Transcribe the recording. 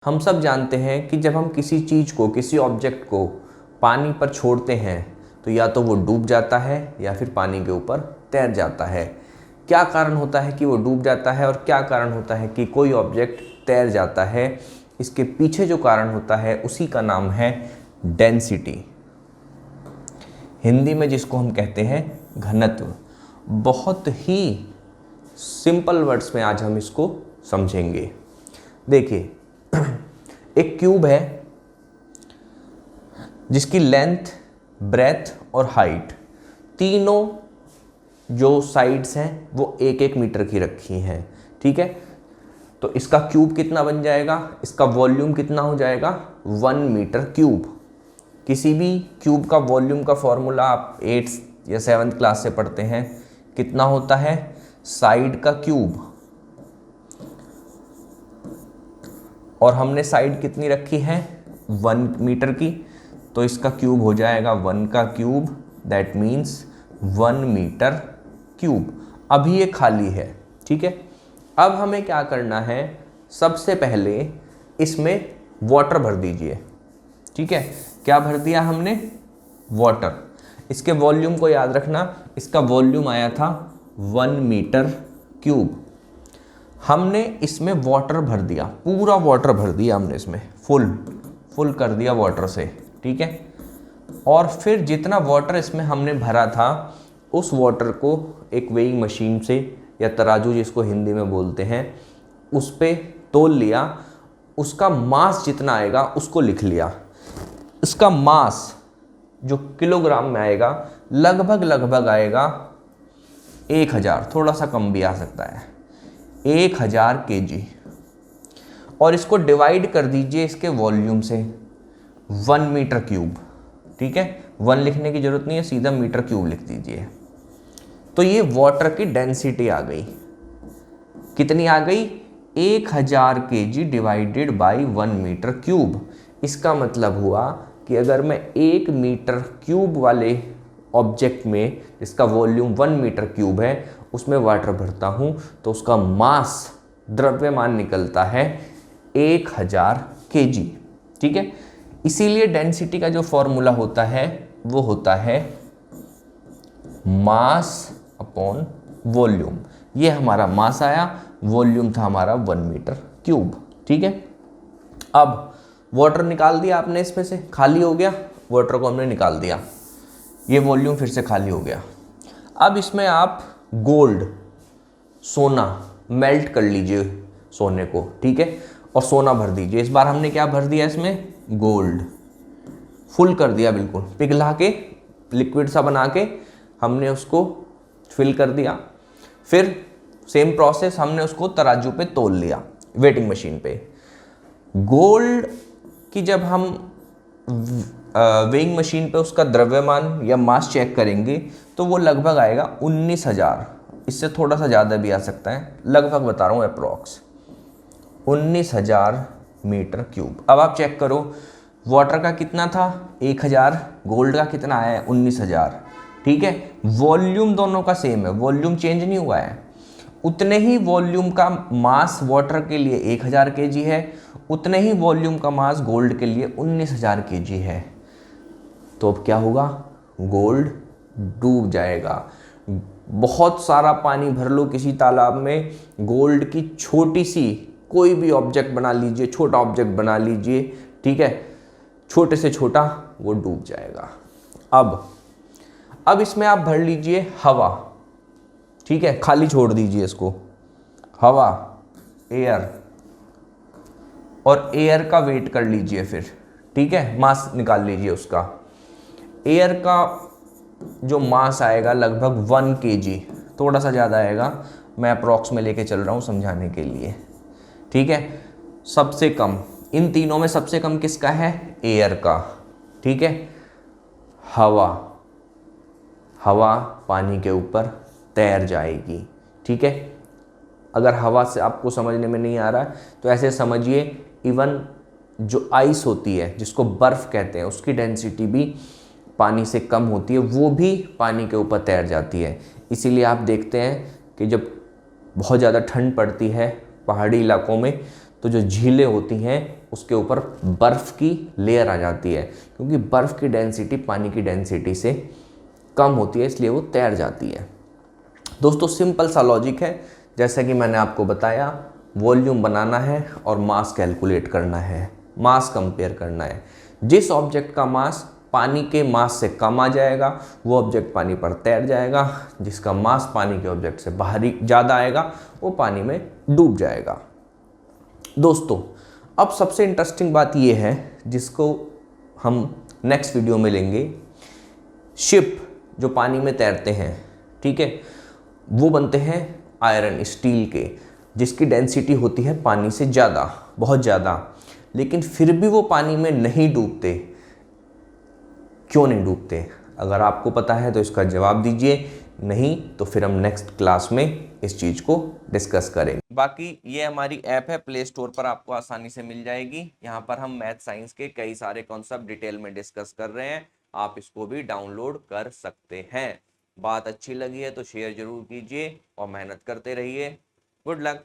हम सब जानते हैं कि जब हम किसी चीज़ को, किसी ऑब्जेक्ट को पानी पर छोड़ते हैं तो या तो वो डूब जाता है या फिर पानी के ऊपर तैर जाता है। क्या कारण होता है कि वो डूब जाता है और क्या कारण होता है कि कोई ऑब्जेक्ट तैर जाता है? इसके पीछे जो कारण होता है उसी का नाम है डेंसिटी, हिंदी में जिसको हम कहते हैं घनत्व। बहुत ही सिंपल वर्ड्स में आज हम इसको समझेंगे। देखिए, एक क्यूब है जिसकी लेंथ, ब्रेथ और हाइट तीनों जो साइड्स हैं वो 1-1 मीटर की रखी हैं। ठीक है, तो इसका क्यूब कितना बन जाएगा, इसका वॉल्यूम कितना हो जाएगा 1 मीटर क्यूब। किसी भी क्यूब का वॉल्यूम का फॉर्मूला आप 8th या 7th क्लास से पढ़ते हैं। कितना होता है, साइड का क्यूब, और हमने साइड कितनी रखी है 1 मीटर की, तो इसका क्यूब हो जाएगा 1 का cube, that means 1 meter cube. अभी ये खाली है। ठीक है, अब हमें क्या करना है, सबसे पहले इसमें वाटर भर दीजिए। ठीक है, क्या भर दिया हमने, वाटर। इसके वॉल्यूम को याद रखना, इसका वॉल्यूम आया था 1 मीटर क्यूब। हमने इसमें वाटर भर दिया, पूरा वाटर भर दिया हमने इसमें, फुल कर दिया वाटर से। ठीक है, और फिर जितना वाटर इसमें हमने भरा था उस वाटर को एक वेइंग मशीन से, या तराजू जिसको हिंदी में बोलते हैं, उस पे तोल लिया। उसका मास जितना आएगा उसको लिख लिया। इसका मास जो किलोग्राम में आएगा लगभग आएगा 1000, थोड़ा सा कम भी आ सकता है, 1000 kg। और इसको डिवाइड कर दीजिए इसके वॉल्यूम से, 1 मीटर क्यूब। ठीक है, 1 लिखने की जरूरत नहीं है, सीधा मीटर क्यूब लिख दीजिए। तो ये वाटर की डेंसिटी आ गई। कितनी आ गई, 1000 kg divided by 1 meter cube. इसका मतलब हुआ कि अगर मैं 1 मीटर क्यूब वाले ऑब्जेक्ट में, जिसका वॉल्यूम 1 मीटर क्यूब है, उसमें वाटर भरता हूँ तो उसका मास, द्रव्यमान निकलता है 1000 kg। ठीक है, इसीलिए डेंसिटी का जो फॉर्मूला होता है वो होता है मास अपॉन वॉल्यूम। ये हमारा मास आया, वॉल्यूम था हमारा 1 मीटर क्यूब। ठीक है, अब वाटर निकाल दिया आपने, इसमें से खाली हो गया, वाटर को हमने निकाल दिया, ये वॉल्यूम फिर से खाली हो गया। अब इसमें आप गोल्ड, सोना मेल्ट कर लीजिए सोने को। ठीक है, और सोना भर दीजिए। इस बार हमने क्या भर दिया, इसमें गोल्ड फुल कर दिया, बिल्कुल पिघला के, लिक्विड सा बना के हमने उसको फिल कर दिया। फिर सेम प्रोसेस, हमने उसको तराजू पे तोल लिया, वेटिंग मशीन पे। गोल्ड की जब हम वेइंग मशीन पे उसका द्रव्यमान या मास चेक करेंगे तो वो लगभग आएगा 19,000, इससे थोड़ा सा ज़्यादा भी आ सकता है, लगभग बता रहा हूँ अप्रॉक्स 19,000 मीटर क्यूब। अब आप चेक करो, वाटर का कितना था 1000, गोल्ड का कितना आया है 19,000। ठीक है, वॉल्यूम दोनों का सेम है, वॉल्यूम चेंज नहीं हुआ है। उतने ही वॉल्यूम का मास वाटर के लिए 1000 kg है, उतने ही वॉल्यूम का मास गोल्ड के लिए 19,000 kg है। तो अब क्या होगा, गोल्ड डूब जाएगा। बहुत सारा पानी भर लो किसी तालाब में, गोल्ड की छोटी सी कोई भी ऑब्जेक्ट बना लीजिए, छोटा ऑब्जेक्ट बना लीजिए, ठीक है, छोटे से छोटा, वो डूब जाएगा। अब इसमें आप भर लीजिए हवा। ठीक है, खाली छोड़ दीजिए इसको, हवा, एयर, और एयर का वेट कर लीजिए फिर। ठीक है, मास निकाल लीजिए उसका। एयर का जो मास आएगा लगभग 1 kg, थोड़ा सा ज़्यादा आएगा, मैं अप्रॉक्स में लेके चल रहा हूँ समझाने के लिए। ठीक है, सबसे कम, इन तीनों में सबसे कम किसका है, एयर का। ठीक है, हवा पानी के ऊपर तैर जाएगी। ठीक है, अगर हवा से आपको समझने में नहीं आ रहा है तो ऐसे समझिए, इवन जो आइस होती है, जिसको बर्फ़ कहते हैं, उसकी डेंसिटी भी पानी से कम होती है, वो भी पानी के ऊपर तैर जाती है। इसीलिए आप देखते हैं कि जब बहुत ज़्यादा ठंड पड़ती है पहाड़ी इलाकों में, तो जो झीलें होती हैं उसके ऊपर बर्फ़ की लेयर आ जाती है, क्योंकि बर्फ़ की डेंसिटी पानी की डेंसिटी से कम होती है, इसलिए वो तैर जाती है। दोस्तों सिंपल सा लॉजिक है, जैसा कि मैंने आपको बताया, वॉल्यूम बनाना है और मास कैलकुलेट करना है, मास कंपेयर करना है। जिस ऑब्जेक्ट का मास पानी के मास से कम आ जाएगा वो ऑब्जेक्ट पानी पर तैर जाएगा, जिसका मास पानी के ऑब्जेक्ट से बाहरी ज़्यादा आएगा वो पानी में डूब जाएगा। दोस्तों अब सबसे इंटरेस्टिंग बात यह है जिसको हम नेक्स्ट वीडियो में लेंगे। शिप जो पानी में तैरते हैं, ठीक है, वो बनते हैं आयरन स्टील के, जिसकी डेंसिटी होती है पानी से ज़्यादा, बहुत ज़्यादा, लेकिन फिर भी वो पानी में नहीं डूबते। क्यों नहीं डूबते? अगर आपको पता है तो इसका जवाब दीजिए, नहीं तो फिर हम नेक्स्ट क्लास में इस चीज़ को डिस्कस करेंगे। बाकी ये हमारी ऐप है, प्ले स्टोर पर आपको आसानी से मिल जाएगी। यहाँ पर हम मैथ साइंस के कई सारे कॉन्सेप्ट डिटेल में डिस्कस कर रहे हैं, आप इसको भी डाउनलोड कर सकते हैं। बात अच्छी लगी है तो शेयर जरूर कीजिए और मेहनत करते रहिए। Good luck.